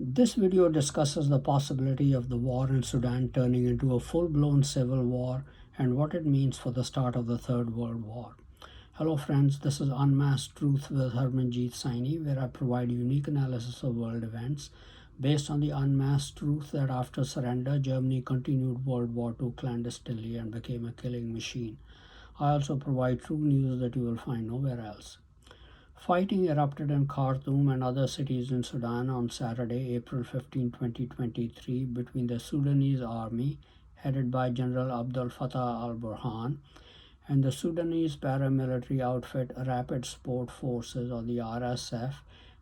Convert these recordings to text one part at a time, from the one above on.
This video discusses the possibility of the war in Sudan turning into a full-blown civil war and what it means for the start of the Third World War. Hello friends, this is Unmasked Truth with Harmanjit Saini, where I provide unique analysis of world events based on the unmasked truth that after surrender, Germany continued World War II clandestinely and became a killing machine. I also provide true news that you will find nowhere else. Fighting erupted in Khartoum and other cities in Sudan on Saturday, April 15, 2023, between the Sudanese army, headed by General Abdel Fattah al-Burhan, and the Sudanese paramilitary outfit Rapid Support Forces, or the RSF,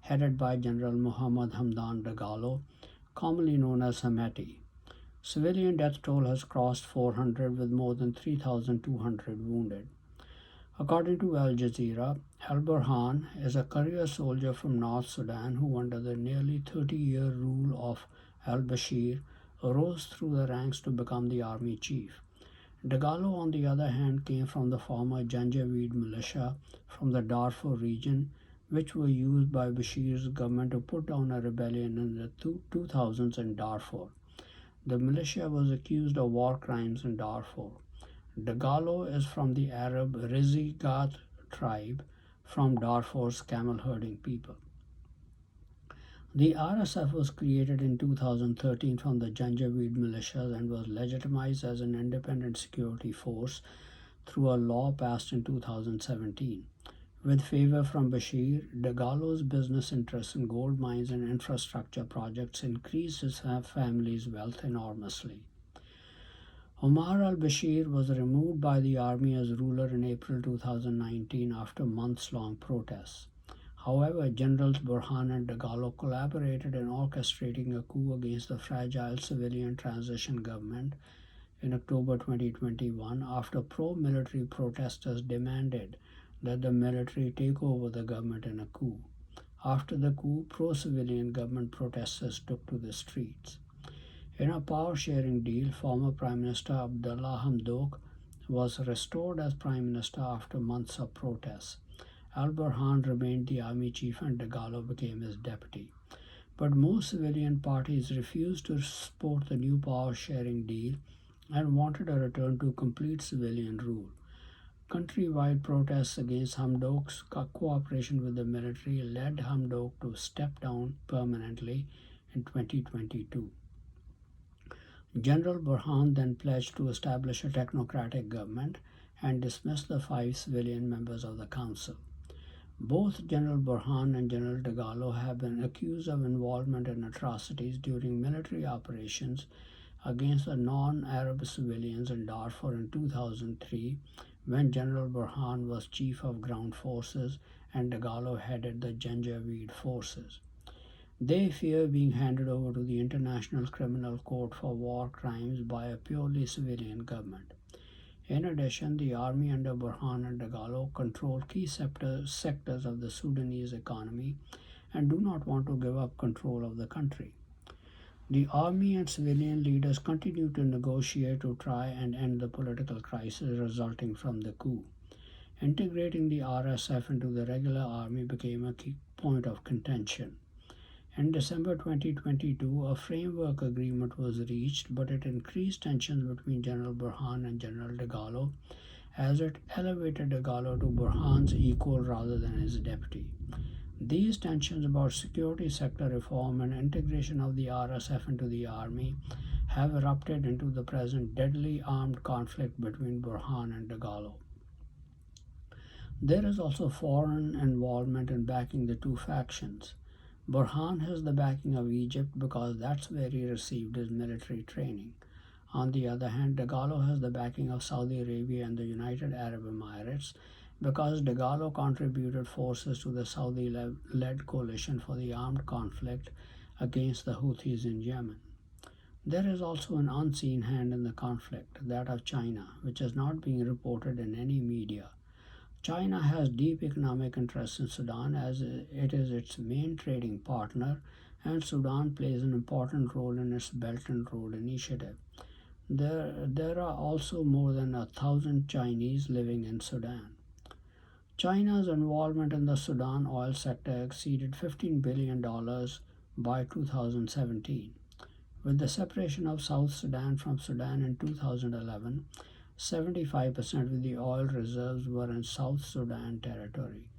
headed by General Muhammad Hamdan Dagalo, commonly known as Hameti. Civilian death toll has crossed 400 with more than 3,200 wounded. According to Al Jazeera, al-Burhan is a career soldier from North Sudan who, under the nearly 30-year rule of al-Bashir, rose through the ranks to become the army chief. Dagalo, on the other hand, came from the former Janjaweed militia from the Darfur region, which were used by Bashir's government to put down a rebellion in the 2000s in Darfur. The militia was accused of war crimes in Darfur. Dagalo is from the Arab Rizigat tribe from Darfur's camel herding people. The RSF was created in 2013 from the Janjaweed militias and was legitimized as an independent security force through a law passed in 2017. With favor from Bashir, Dagalo's business interests in gold mines and infrastructure projects increased his family's wealth enormously. Omar al-Bashir was removed by the army as ruler in April 2019 after months-long protests. However, Generals Burhan and Dagalo collaborated in orchestrating a coup against the fragile civilian transition government in October 2021 after pro-military protesters demanded that the military take over the government in a coup. After the coup, pro-civilian government protesters took to the streets. In a power-sharing deal, former Prime Minister Abdullah Hamdok was restored as Prime Minister after months of protests. Al-Burhan remained the army chief and Dagalo became his deputy. But most civilian parties refused to support the new power-sharing deal and wanted a return to complete civilian rule. Countrywide protests against Hamdok's cooperation with the military led Hamdok to step down permanently in 2022. General Burhan then pledged to establish a technocratic government and dismiss the 5 civilian members of the council. Both General Burhan and General Dagalo have been accused of involvement in atrocities during military operations against the non-Arab civilians in Darfur in 2003, when General Burhan was chief of ground forces and Dagalo headed the Janjaweed forces. They fear being handed over to the International Criminal Court for war crimes by a purely civilian government. In addition, the army under Burhan and Dagalo control key sectors of the Sudanese economy and do not want to give up control of the country. The army and civilian leaders continue to negotiate to try and end the political crisis resulting from the coup. Integrating the RSF into the regular army became a key point of contention. In December 2022, a framework agreement was reached, but it increased tensions between General Burhan and General Dagalo as it elevated Dagalo to Burhan's equal rather than his deputy. These tensions about security sector reform and integration of the RSF into the army have erupted into the present deadly armed conflict between Burhan and Dagalo. There is also foreign involvement in backing the two factions. Burhan has the backing of Egypt because that's where he received his military training. On the other hand, Dagalo has the backing of Saudi Arabia and the United Arab Emirates because Dagalo contributed forces to the Saudi-led coalition for the armed conflict against the Houthis in Yemen. There is also an unseen hand in the conflict, that of China, which is not being reported in any media. China has deep economic interests in Sudan as it is its main trading partner, and Sudan plays an important role in its Belt and Road Initiative. There are also more than 1,000 Chinese living in Sudan. China's involvement in the Sudan oil sector exceeded $15 billion by 2017. With the separation of South Sudan from Sudan in 2011, 75% of the oil reserves were in South Sudan territory.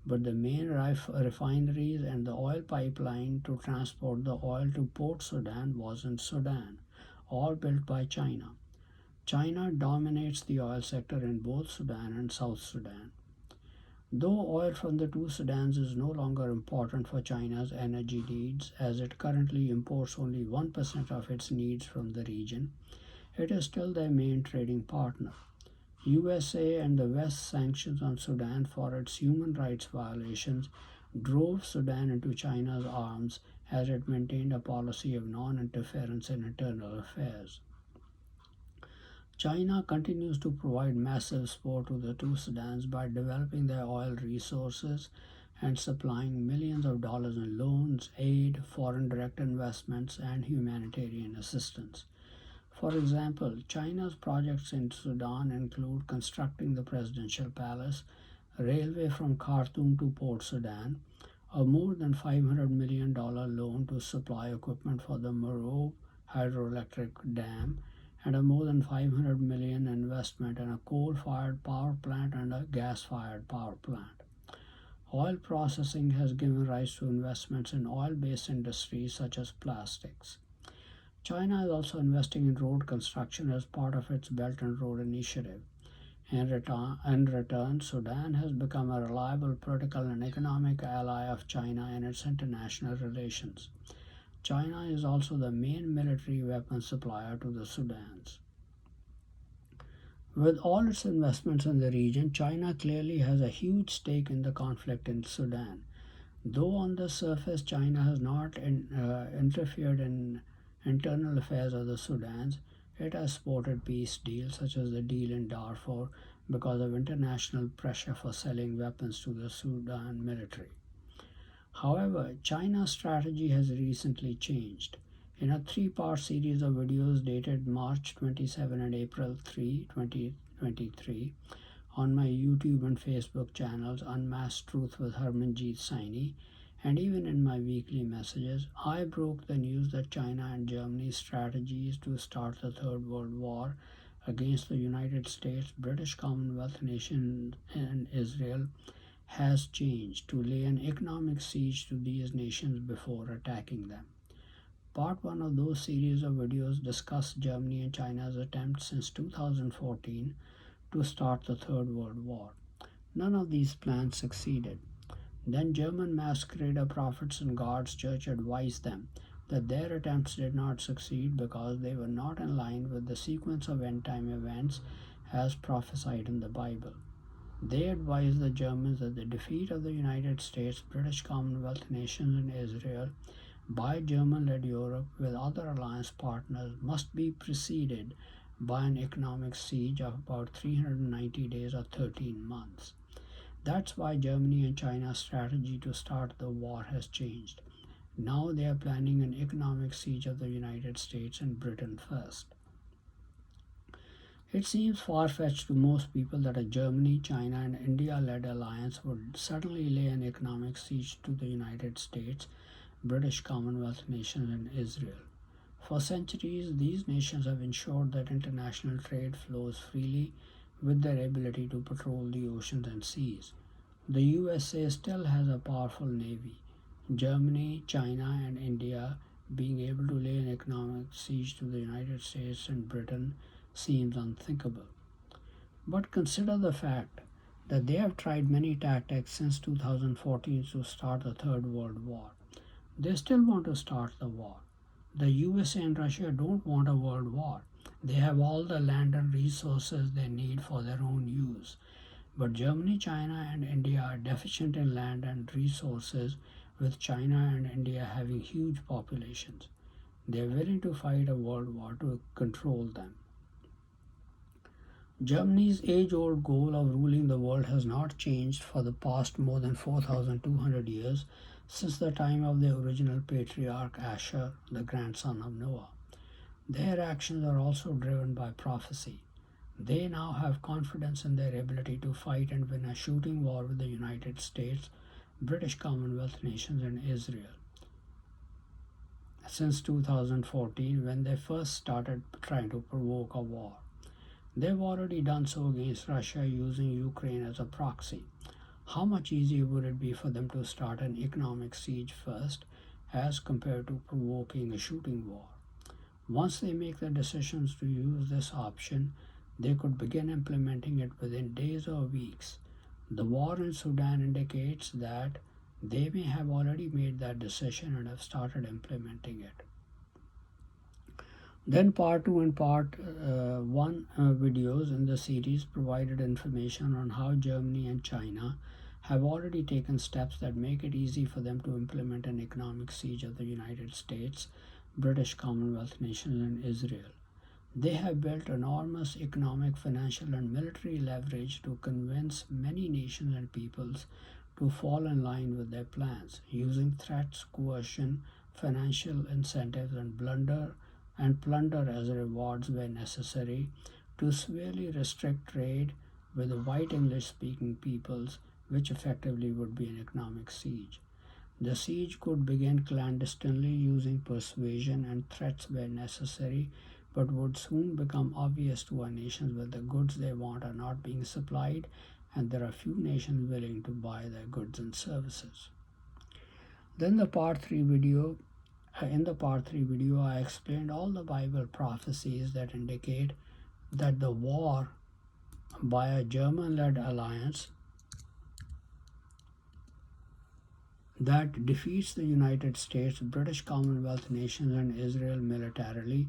But the main refineries and the oil pipeline to transport the oil to Port Sudan was in Sudan, all built by China. China dominates the oil sector in both Sudan and South Sudan. Though oil from the two Sudans is no longer important for China's energy needs, as it currently imports only 1% of its needs from the region, it is still their main trading partner. USA and the West's sanctions on Sudan for its human rights violations drove Sudan into China's arms as it maintained a policy of non-interference in internal affairs. China continues to provide massive support to the two Sudans by developing their oil resources and supplying millions of dollars in loans, aid, foreign direct investments, and humanitarian assistance. For example, China's projects in Sudan include constructing the presidential palace, a railway from Khartoum to Port Sudan, a more than $500 million loan to supply equipment for the Merowe hydroelectric dam, and a more than $500 million investment in a coal-fired power plant and a gas-fired power plant. Oil processing has given rise to investments in oil-based industries such as plastics. China is also investing in road construction as part of its Belt and Road Initiative. In return, Sudan has become a reliable political and economic ally of China in its international relations. China is also the main military weapons supplier to the Sudans. With all its investments in the region, China clearly has a huge stake in the conflict in Sudan. Though on the surface China has not interfered in internal affairs of the Sudans, it has supported peace deals such as the deal in Darfur because of international pressure for selling weapons to the Sudan military. However, China's strategy has recently changed. In a three-part series of videos dated March 27 and April 3, 2023, on my YouTube and Facebook channels Unmasked Truth with Harmanjit Saini, and even in my weekly messages, I broke the news that China and Germany's strategies to start the Third World War against the United States, British Commonwealth nations, and Israel has changed to lay an economic siege to these nations before attacking them. Part 1 of those series of videos discussed Germany and China's attempts since 2014 to start the Third World War. None of these plans succeeded. Then German masquerader prophets and God's church advised them that their attempts did not succeed because they were not in line with the sequence of end-time events as prophesied in the Bible. They advised the Germans that the defeat of the United States, British Commonwealth nations, and Israel by German-led Europe with other alliance partners must be preceded by an economic siege of about 390 days or 13 months. That's why Germany and China's strategy to start the war has changed. Now they are planning an economic siege of the United States and Britain first. It seems far-fetched to most people that a Germany, China, and India-led alliance would suddenly lay an economic siege to the United States, British Commonwealth nations, and Israel. For centuries, these nations have ensured that international trade flows freely with their ability to patrol the oceans and seas. The USA still has a powerful navy. Germany, China, and India being able to lay an economic siege to the United States and Britain seems unthinkable. But consider the fact that they have tried many tactics since 2014 to start the Third World War. They still want to start the war. The USA and Russia don't want a world war. They have all the land and resources they need for their own use. But Germany, China, and India are deficient in land and resources, with China and India having huge populations. They are willing to fight a world war to control them. Germany's age-old goal of ruling the world has not changed for the past more than 4,200 years, since the time of the original patriarch Asher, the grandson of Noah. Their actions are also driven by prophecy. They now have confidence in their ability to fight and win a shooting war with the United States, British Commonwealth nations, and Israel. since 2014 when they first started trying to provoke a war. They've already done so against Russia using Ukraine as a proxy. How much easier would it be for them to start an economic siege first as compared to provoking a shooting war? Once they make the decisions to use this option, they could begin implementing it within days or weeks. The war in Sudan indicates that they may have already made that decision and have started implementing it. Then part 2 and part 1 videos in the series provided information on how Germany and China have already taken steps that make it easy for them to implement an economic siege of the United States, British Commonwealth nations, and Israel. They have built enormous economic, financial, and military leverage to convince many nations and peoples to fall in line with their plans, using threats, coercion, financial incentives, and plunder as rewards where necessary to severely restrict trade with the white English speaking peoples, which effectively would be an economic siege. The siege could begin clandestinely using persuasion and threats where necessary, but would soon become obvious to our nations that the goods they want are not being supplied and there are few nations willing to buy their goods and services. Then the part 3 video In the part 3 video, I explained all the Bible prophecies that indicate that the war by a German-led alliance that defeats the United States, British Commonwealth nations, and Israel militarily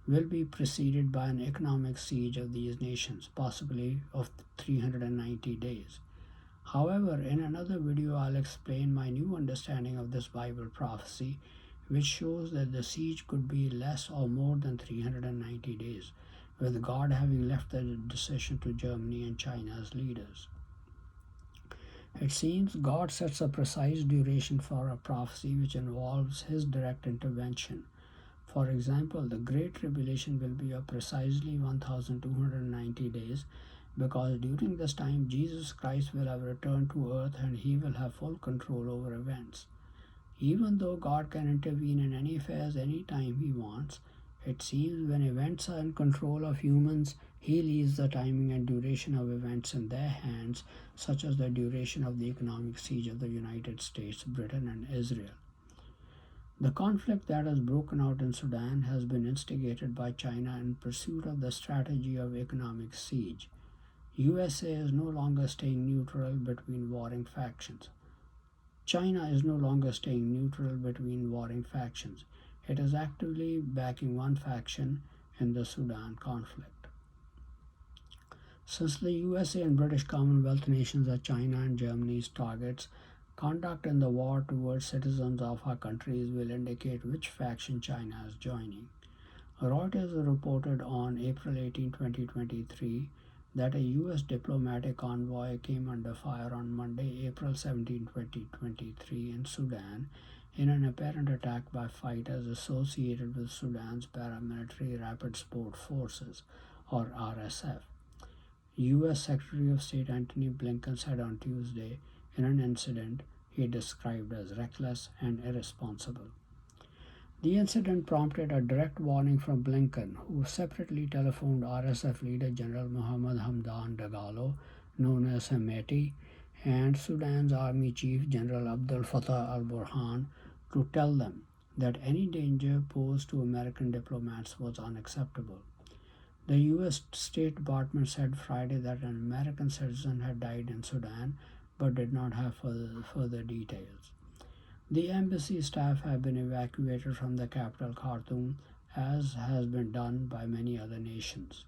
will be preceded by an economic siege of these nations, possibly of 390 days. However, in another video, I'll explain my new understanding of this Bible prophecy, which shows that the siege could be less or more than 390 days, with God having left the decision to Germany and China's leaders. It seems God sets a precise duration for a prophecy which involves His direct intervention. For example, the Great Tribulation will be of precisely 1290 days, because during this time Jesus Christ will have returned to earth and He will have full control over events. Even though God can intervene in any affairs anytime He wants, it seems when events are in control of humans, He leaves the timing and duration of events in their hands, such as the duration of the economic siege of the United States, Britain, and Israel. The conflict that has broken out in Sudan has been instigated by China in pursuit of the strategy of economic siege. USA is no longer staying neutral between warring factions. China is no longer staying neutral between warring factions. It is actively backing one faction in the Sudan conflict. Since the USA and British Commonwealth nations are China and Germany's targets, conduct in the war towards citizens of our countries will indicate which faction China is joining. Reuters reported on April 18, 2023, that a U.S. diplomatic convoy came under fire on Monday, April 17, 2023, in Sudan in an apparent attack by fighters associated with Sudan's paramilitary Rapid Support Forces, or RSF. U.S. Secretary of State Antony Blinken said on Tuesday in an incident he described as reckless and irresponsible. The incident prompted a direct warning from Blinken, who separately telephoned RSF leader General Mohammed Hamdan Dagalo, known as Hemeti, and Sudan's Army Chief General Abdel Fattah al-Burhan to tell them that any danger posed to American diplomats was unacceptable. The U.S. State Department said Friday that an American citizen had died in Sudan, but did not have further details. The embassy staff have been evacuated from the capital Khartoum, as has been done by many other nations.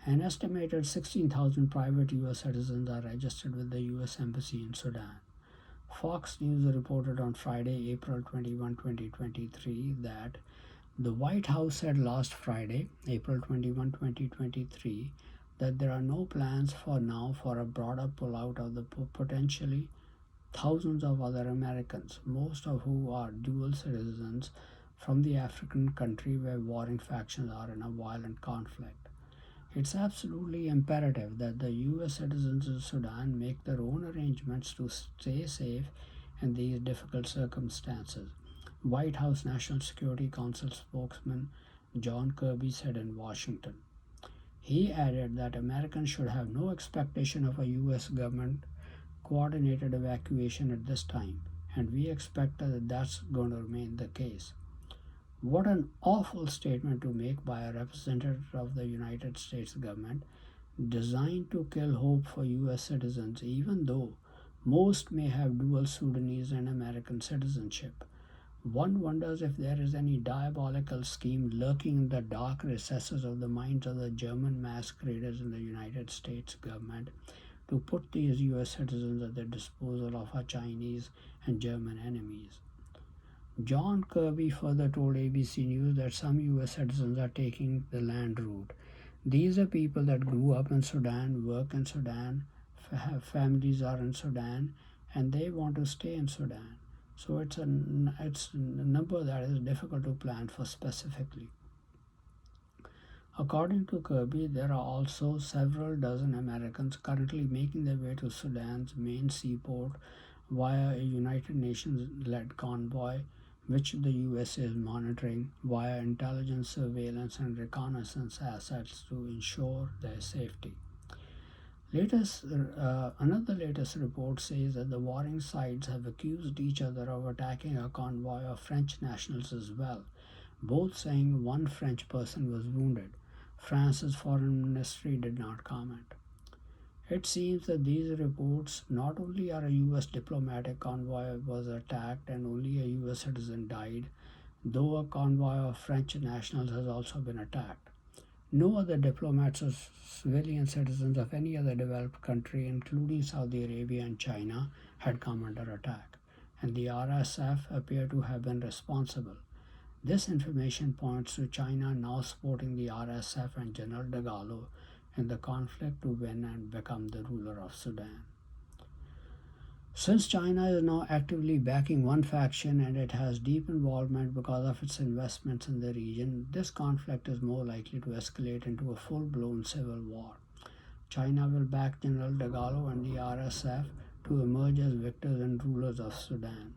An estimated 16,000 private U.S. citizens are registered with the U.S. Embassy in Sudan. Fox News reported on Friday, April 21, 2023, that the White House said last Friday, April 21, 2023, that there are no plans for now for a broader pullout of the potentially thousands of other Americans, most of whom are dual citizens from the African country where warring factions are in a violent conflict. It's absolutely imperative that the U.S. citizens of Sudan make their own arrangements to stay safe in these difficult circumstances. White House National Security Council spokesman John Kirby said in Washington. He added that Americans should have no expectation of a U.S. government coordinated evacuation at this time, and we expect that that's going to remain the case. What an awful statement to make by a representative of the United States government, designed to kill hope for U.S. citizens, even though most may have dual Sudanese and American citizenship. One wonders if there is any diabolical scheme lurking in the dark recesses of the minds of the German masqueraders in the United States government to put these US citizens at the disposal of our Chinese and German enemies. John Kirby further told ABC News that some US citizens are taking the land route. These are people that grew up in Sudan, work in Sudan, have families are in Sudan, and they want to stay in Sudan. So it's a number that is difficult to plan for specifically. According to Kirby, there are also several dozen Americans currently making their way to Sudan's main seaport via a United Nations-led convoy, which the US is monitoring via intelligence, surveillance, and reconnaissance assets to ensure their safety. Another latest report says that the warring sides have accused each other of attacking a convoy of French nationals as well, both saying one French person was wounded. France's foreign ministry did not comment. It seems that these reports not only are a US diplomatic convoy was attacked and only a US citizen died, though a convoy of French nationals has also been attacked. No other diplomats or civilian citizens of any other developed country, including Saudi Arabia and China, had come under attack, and the RSF appear to have been responsible. This information points to China now supporting the RSF and General Dagalo in the conflict to win and become the ruler of Sudan. Since China is now actively backing one faction and it has deep involvement because of its investments in the region, this conflict is more likely to escalate into a full-blown civil war. China will back General Dagalo and the RSF to emerge as victors and rulers of Sudan.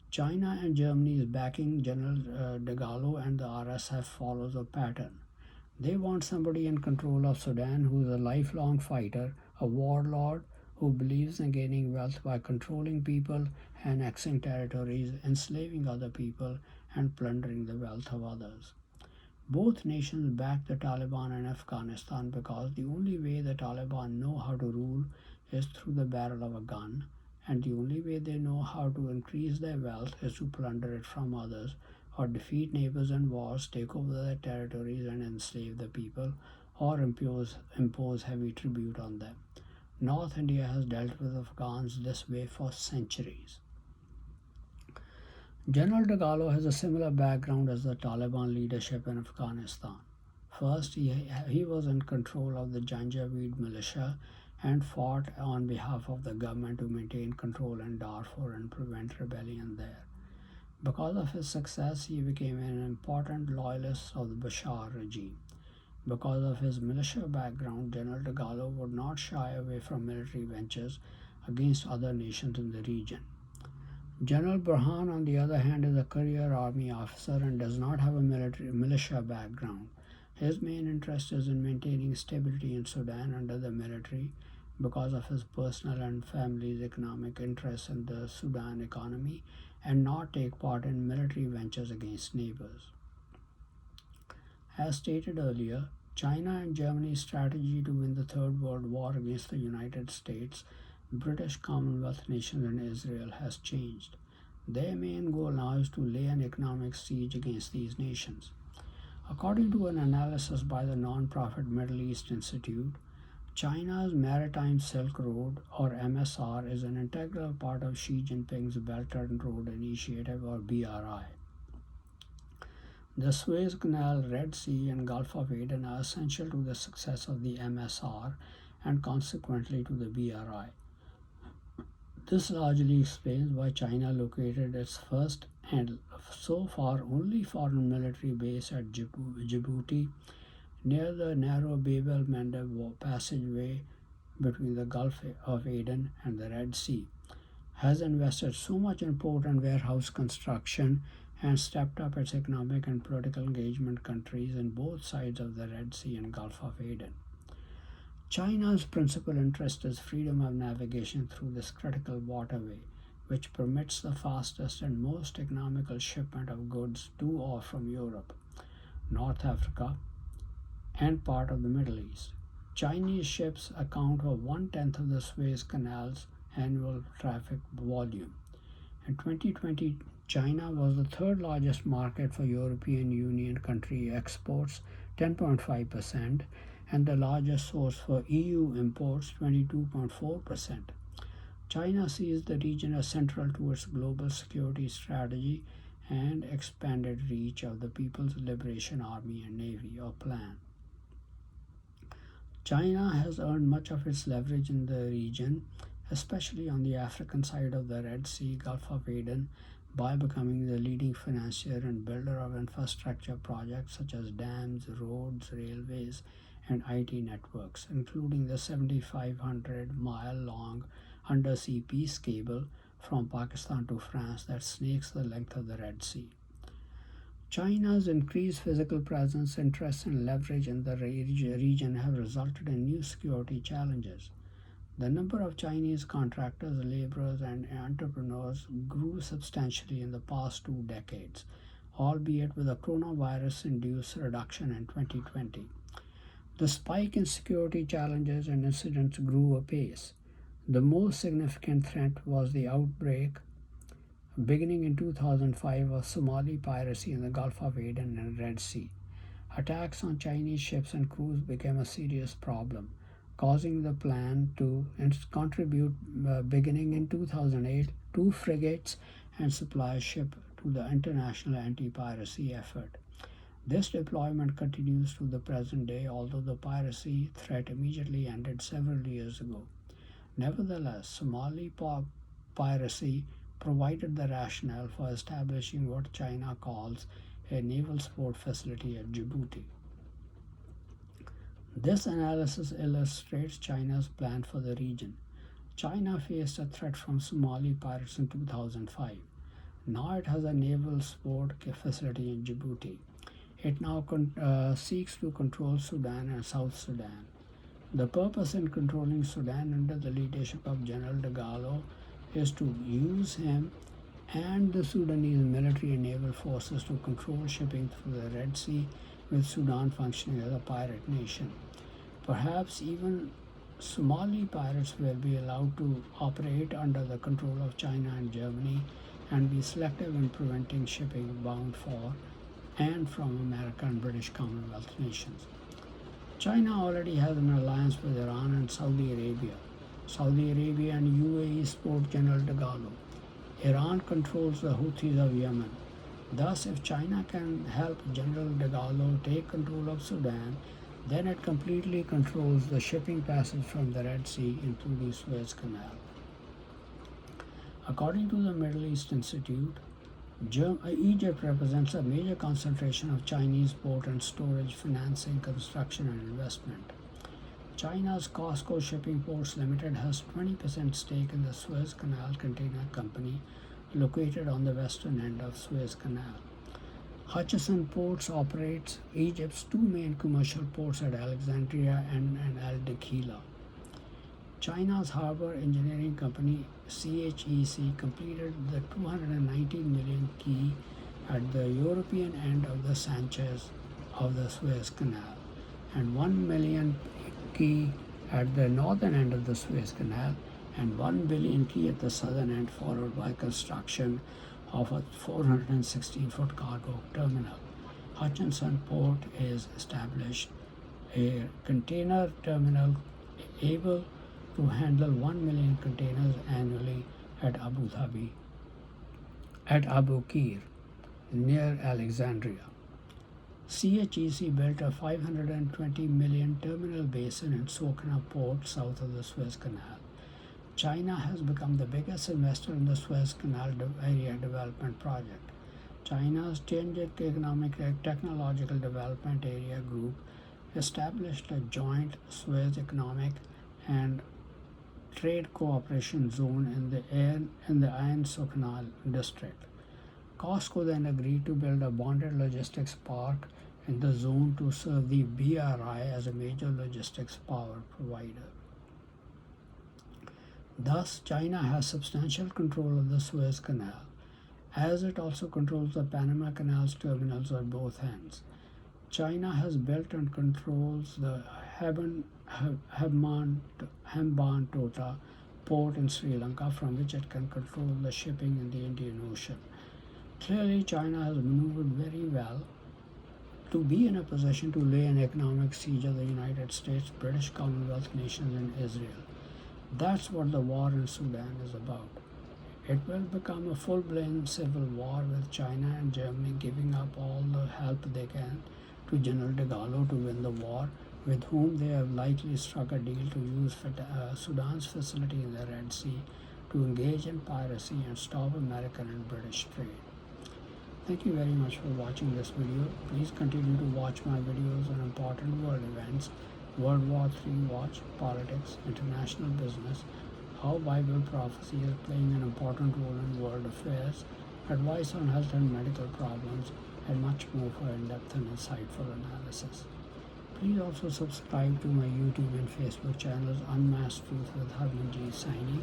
China and Germany is backing General Dagalo, and the RSF follows a pattern. They want somebody in control of Sudan who is a lifelong fighter, a warlord who believes in gaining wealth by controlling people, annexing territories, enslaving other people, and plundering the wealth of others. Both nations back the Taliban in Afghanistan because the only way the Taliban know how to rule is through the barrel of a gun, and the only way they know how to increase their wealth is to plunder it from others or defeat neighbors in wars, take over their territories and enslave the people, or impose heavy tribute on them. North India has dealt with Afghans this way for centuries. General Dagalo has a similar background as the Taliban leadership in Afghanistan. First, he was in control of the Janjaweed militia and fought on behalf of the government to maintain control in Darfur and prevent rebellion there. Because of his success, he became an important loyalist of the Bashar regime. Because of his militia background, General Dagalo would not shy away from military ventures against other nations in the region. General Burhan, on the other hand, is a career army officer and does not have a militia background. His main interest is in maintaining stability in Sudan under the military because of his personal and family's economic interests in the Sudan economy and not take part in military ventures against neighbors. As stated earlier, China and Germany's strategy to win the Third World War against the United States, British Commonwealth nations, and Israel has changed. Their main goal now is to lay an economic siege against these nations. According to an analysis by the non-profit Middle East Institute, China's Maritime Silk Road, or MSR, is an integral part of Xi Jinping's Belt and Road Initiative, or BRI. The Suez Canal, Red Sea, and Gulf of Aden are essential to the success of the MSR and consequently to the BRI. This largely explains why China located its first and so far only foreign military base at Djibouti, near the narrow Bab el-Mandeb passageway between the Gulf of Aden and the Red Sea. has invested so much in port and warehouse construction and stepped up its economic and political engagement countries in both sides of the Red Sea and Gulf of Aden. China's principal interest is freedom of navigation through this critical waterway, which permits the fastest and most economical shipment of goods to or from Europe, North Africa, and part of the Middle East. Chinese ships account for 1/10 of the Suez Canal's annual traffic volume. In 2020, China was the third largest market for European Union country exports, 10.5%, and the largest source for EU imports, 22.4%. China sees the region as central to its global security strategy and expanded reach of the People's Liberation Army and Navy, or PLAN. China has earned much of its leverage in the region, especially on the African side of the Red Sea, Gulf of Aden, by becoming the leading financier and builder of infrastructure projects such as dams, roads, railways, and IT networks, including the 7,500-mile-long undersea peace cable from Pakistan to France that snakes the length of the Red Sea. China's increased physical presence, interest, and leverage in the region have resulted in new security challenges. The number of Chinese contractors, laborers, and entrepreneurs grew substantially in the past 2 decades, albeit with a coronavirus-induced reduction in 2020. The spike in security challenges and incidents grew apace. The most significant threat was the outbreak beginning in 2005 of Somali piracy in the Gulf of Aden and Red Sea. Attacks on Chinese ships and crews became a serious problem, causing the plan to contribute beginning in 2008 2 frigates and supply ship to the international anti-piracy effort. This deployment continues to the present day, although the piracy threat immediately ended several years ago. Nevertheless, Somali piracy provided the rationale for establishing what China calls a naval support facility at Djibouti. This analysis illustrates China's plan for the region. China faced a threat from Somali pirates in 2005. Now it has a naval support facility in Djibouti. It now seeks to control Sudan and South Sudan. The purpose in controlling Sudan under the leadership of General Dagalo is to use him and the Sudanese military and naval forces to control shipping through the Red Sea, with Sudan functioning as a pirate nation. Perhaps even Somali pirates will be allowed to operate under the control of China and Germany and be selective in preventing shipping bound for and from America and British Commonwealth nations. China already has an alliance with Iran and Saudi Arabia. Saudi Arabia and UAE support General Dagalo. Iran controls the Houthis of Yemen. Thus, if China can help General Dagalo take control of Sudan, then it completely controls the shipping passage from the Red Sea into the Suez Canal. According to the Middle East Institute, Egypt represents a major concentration of Chinese port and storage, financing, construction, and investment. China's COSCO Shipping Ports Limited has 20% stake in the Suez Canal Container Company, located on the western end of Suez Canal. Hutchison Ports operates Egypt's 2 main commercial ports at Alexandria and Al-Dakhila. China's harbor engineering company CHEC completed the 219 million quay at the European end of the Sanchez of the Suez Canal and 1 million quay at the northern end of the Suez Canal and 1 billion quay at the southern end, followed by construction of a 416-foot cargo terminal. Hutchinson Port is established a container terminal able to handle 1 million containers annually at Abu Qir, near Alexandria. CHEC built a 520 million terminal basin in Sokhna Port south of the Suez Canal. China has become the biggest investor in the Suez Canal Area Development Project. China's Tianjin Economic Technological Development Area Group established a joint Suez Economic and trade cooperation zone in the Ain Suknal district. COSCO then agreed to build a bonded logistics park in the zone to serve the BRI as a major logistics power provider. Thus, China has substantial control of the Suez Canal, as it also controls the Panama Canal's terminals at both ends. China has built and controls the Hambantota port in Sri Lanka, from which it can control the shipping in the Indian Ocean. Clearly, China has maneuvered very well to be in a position to lay an economic siege of the United States, British Commonwealth nations, and Israel. That's what the war in Sudan is about. It will become a full-blown civil war with China and Germany giving up all the help they can to General de Gaulle to win the war, with whom they have likely struck a deal to use Sudan's facility in the Red Sea to engage in piracy and stop American and British trade. Thank you very much for watching this video. Please continue to watch my videos on important world events, World War III watch, politics, international business, how Bible prophecy is playing an important role in world affairs, advice on health and medical problems, and much more for in-depth and insightful analysis. Please also subscribe to my YouTube and Facebook channels Unmasked Truth with Harmanjit Saini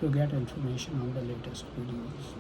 to get information on the latest videos.